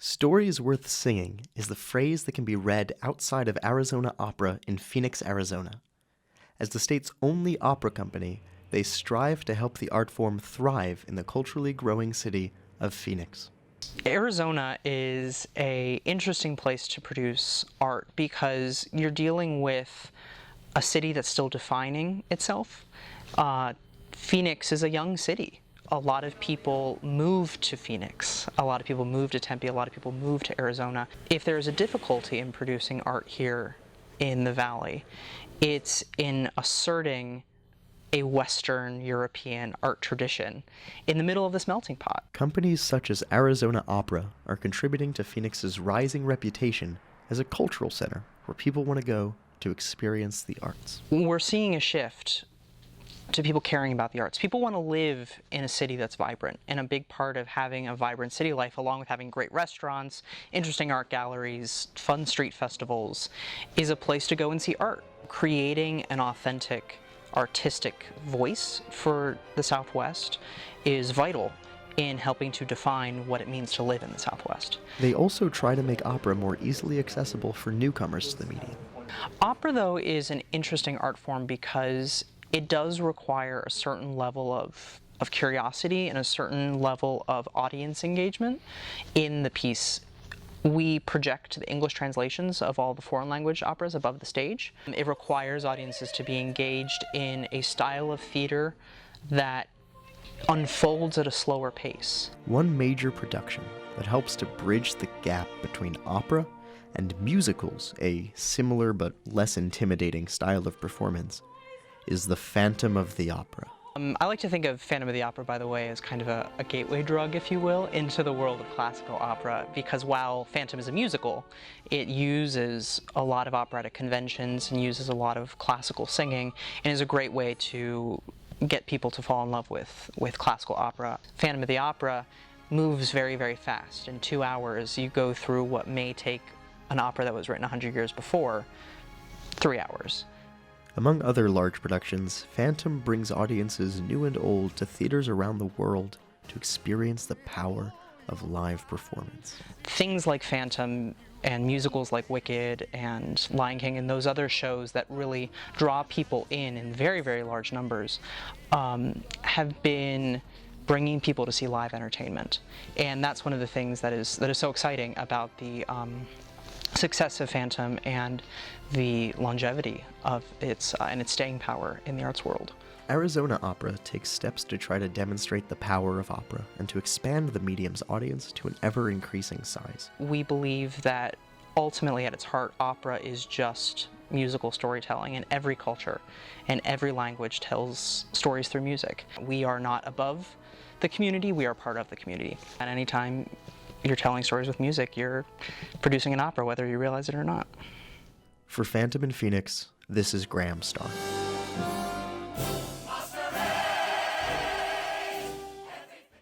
Stories worth singing is the phrase that can be read outside of Arizona Opera in Phoenix, Arizona. As the state's only opera company, they strive to help the art form thrive in the culturally growing city of Phoenix. Arizona is an interesting place to produce art because you're dealing with a city that's still defining itself. Phoenix is a young city. A lot of people move to Phoenix. A lot of people move to Tempe. A lot of people move to Arizona. If there is a difficulty in producing art here in the Valley, it's in asserting a Western European art tradition in the middle of this melting pot. Companies such as Arizona Opera are contributing to Phoenix's rising reputation as a cultural center where people want to go to experience the arts. We're seeing a shift to people caring about the arts. People want to live in a city that's vibrant, and a big part of having a vibrant city life, along with having great restaurants, interesting art galleries, fun street festivals, is a place to go and see art. Creating an authentic artistic voice for the Southwest is vital in helping to define what it means to live in the Southwest. They also try to make opera more easily accessible for newcomers to the medium. Opera, though, is an interesting art form because it does require a certain level of curiosity and a certain level of audience engagement in the piece. We project the English translations of all the foreign language operas above the stage. It requires audiences to be engaged in a style of theater that unfolds at a slower pace. One major production that helps to bridge the gap between opera and musicals, a similar but less intimidating style of performance, is the Phantom of the Opera. I like to think of Phantom of the Opera, by the way, as kind of a gateway drug, if you will, into the world of classical opera, because while Phantom is a musical, it uses a lot of operatic conventions and uses a lot of classical singing, and is a great way to get people to fall in love with classical opera. Phantom of the Opera moves very, very fast. In 2 hours, you go through what may take an opera that was written 100 years before 3 hours. Among other large productions, Phantom brings audiences new and old to theaters around the world to experience the power of live performance. Things like Phantom and musicals like Wicked and Lion King and those other shows that really draw people in very, very large numbers have been bringing people to see live entertainment. And that's one of the things that is so exciting about the success of Phantom and the longevity of its and its staying power in the arts world. Arizona Opera takes steps to try to demonstrate the power of opera and to expand the medium's audience to an ever-increasing size. We believe that ultimately at its heart, opera is just musical storytelling, and every culture and every language tells stories through music. We are not above the community, we are part of the community. And anytime you're telling stories with music, you're producing an opera, whether you realize it or not. For Phantom in Phoenix, this is Graham Starr.